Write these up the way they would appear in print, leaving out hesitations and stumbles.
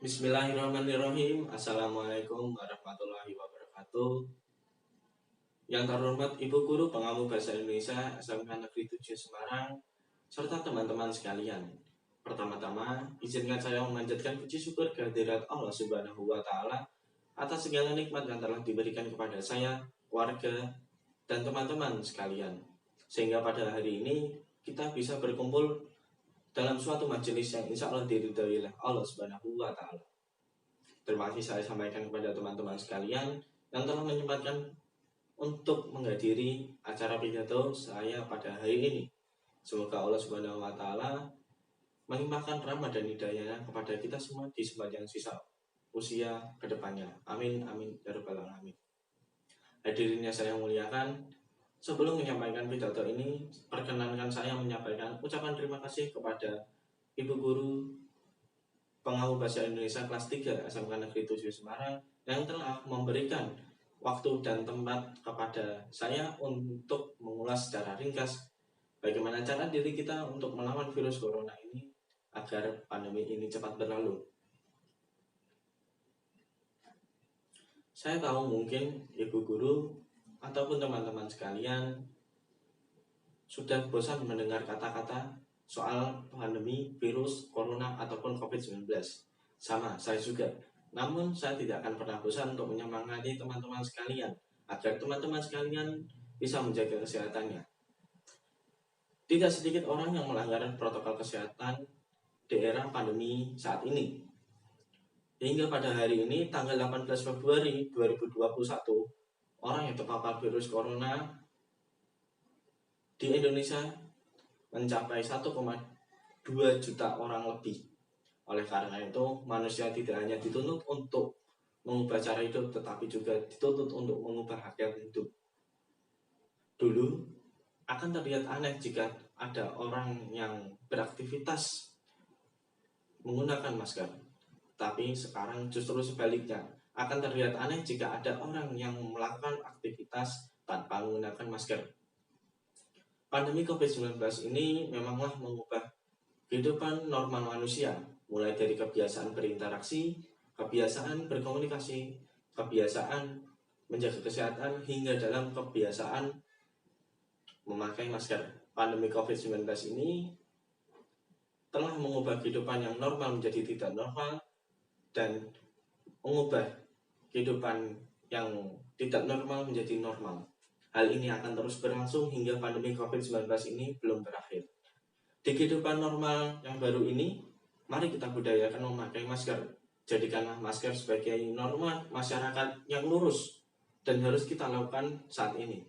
Bismillahirrahmanirrahim. Assalamualaikum warahmatullahi wabarakatuh. Yang terhormat Ibu Guru Pengamu Bahasa Indonesia SMK Negeri 7 Semarang, serta teman-teman sekalian. Pertama-tama, izinkan saya memanjatkan puji syukur kehadirat Allah Subhanahu wa Ta'ala atas segala nikmat yang telah diberikan kepada saya, keluarga, dan teman-teman sekalian. Sehingga pada hari ini kita bisa berkumpul dalam suatu majelis yang insya Allah diridhoi oleh Allah Subhanahu wa Ta'ala. Terima kasih saya sampaikan kepada teman-teman sekalian yang telah menyempatkan untuk menghadiri acara pidato saya pada hari ini. Semoga Allah Subhanahu wa Ta'ala melimpahkan rahmat dan hidayahnya kepada kita semua di sepanjang sisa usia kedepannya. Amin amin ya rabbal alamin. Hadirin yang saya muliakan, sebelum menyampaikan pidato ini, perkenankan saya menyampaikan ucapan terima kasih kepada Ibu Guru Pengamu Bahasa Indonesia kelas 3 SMK Negeri 7 Semarang yang telah memberikan waktu dan tempat kepada saya untuk mengulas secara ringkas bagaimana cara diri kita untuk melawan virus corona ini agar pandemi ini cepat berlalu. Saya tahu mungkin Ibu Guru ataupun teman-teman sekalian sudah bosan mendengar kata-kata soal pandemi virus corona ataupun COVID-19. Sama, saya juga. Namun saya tidak akan pernah bosan untuk menyemangati teman-teman sekalian agar teman-teman sekalian bisa menjaga kesehatannya. Tidak sedikit orang yang melanggar protokol kesehatan di era pandemi saat ini. Hingga pada hari ini, tanggal 18 Februari 2021, orang yang terpapar virus corona di Indonesia mencapai 1,2 juta orang lebih. Oleh karena itu, manusia tidak hanya dituntut untuk mengubah cara hidup, tetapi juga dituntut untuk mengubah haknya hidup. Dulu, akan terlihat aneh jika ada orang yang beraktivitas menggunakan masker. Tapi sekarang justru sebaliknya, akan terlihat aneh jika ada orang yang melakukan aktivitas tanpa menggunakan masker. Pandemi COVID-19 ini memanglah mengubah kehidupan normal manusia, mulai dari kebiasaan berinteraksi, kebiasaan berkomunikasi, kebiasaan menjaga kesehatan, hingga dalam kebiasaan memakai masker. Pandemi COVID-19 ini telah mengubah kehidupan yang normal menjadi tidak normal dan mengubah kehidupan yang tidak normal menjadi normal. Hal ini akan terus berlangsung hingga pandemi COVID-19 ini belum berakhir. Di kehidupan normal yang baru ini, mari kita budayakan memakai masker. Jadikanlah masker sebagai norma masyarakat yang lurus dan harus kita lakukan saat ini.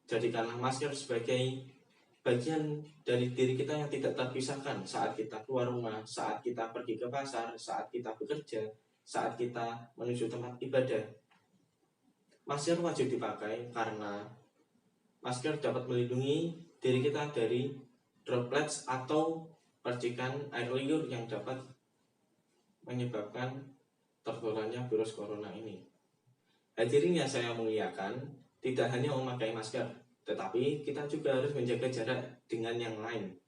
Jadikanlah masker sebagai bagian dari diri kita yang tidak terpisahkan saat kita keluar rumah, saat kita pergi ke pasar, saat kita bekerja, saat kita menuju tempat ibadah. Masker wajib dipakai karena masker dapat melindungi diri kita dari droplets atau percikan air liur yang dapat menyebabkan tertularnya virus corona ini. Hadirin yang saya muliakan, tidak hanya memakai masker, tetapi kita juga harus menjaga jarak dengan yang lain.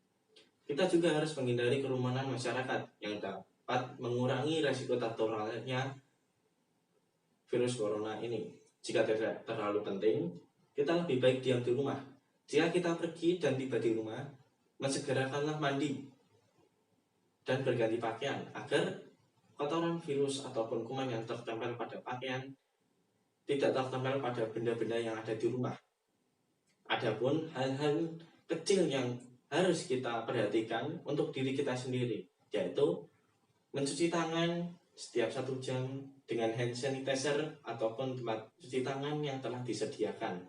Kita juga harus menghindari kerumunan masyarakat yang dapat mengurangi resiko tertularnya virus corona ini. Jika tidak terlalu penting, kita lebih baik diam di rumah. Jika kita pergi dan tiba di rumah, segerakanlah mandi dan berganti pakaian agar kotoran virus ataupun kuman yang tertempel pada pakaian tidak tertempel pada benda-benda yang ada di rumah. Adapun hal-hal kecil yang harus kita perhatikan untuk diri kita sendiri, yaitu mencuci tangan setiap 1 jam dengan hand sanitizer ataupun tempat cuci tangan yang telah disediakan.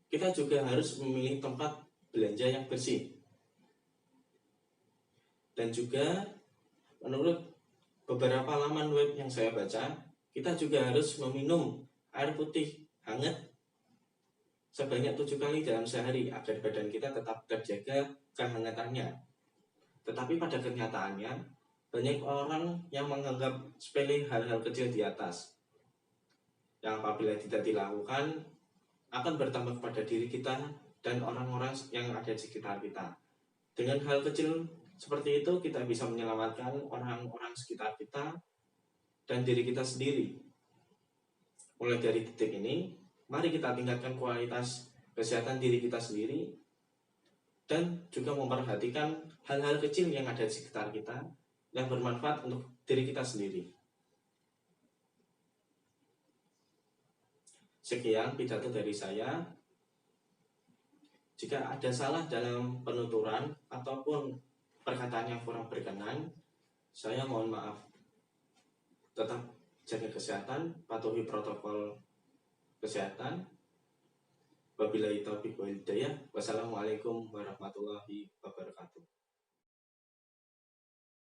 Kita juga harus memilih tempat belanja yang bersih. Dan juga menurut beberapa laman web yang saya baca, kita juga harus meminum air putih hangat sebanyak 7 kali dalam sehari agar badan kita tetap terjaga kehangatannya. Tetapi pada kenyataannya, banyak orang yang menganggap sepele hal-hal kecil di atas, yang apabila tidak dilakukan akan bertambah pada diri kita dan orang-orang yang ada di sekitar kita. Dengan hal kecil Seperti itu kita bisa menyelamatkan orang-orang sekitar kita dan diri kita sendiri. Mulai dari titik ini, mari kita tingkatkan kualitas kesehatan diri kita sendiri dan juga memperhatikan hal-hal kecil yang ada di sekitar kita yang bermanfaat untuk diri kita sendiri. Sekian pidato dari saya. Jika ada salah dalam penuturan ataupun perkataan yang kurang berkenan, saya mohon maaf. Tetap jaga kesehatan, patuhi protokol kesehatan. Wabillahi taufiq wal hidayah. Wassalamualaikum warahmatullahi wabarakatuh.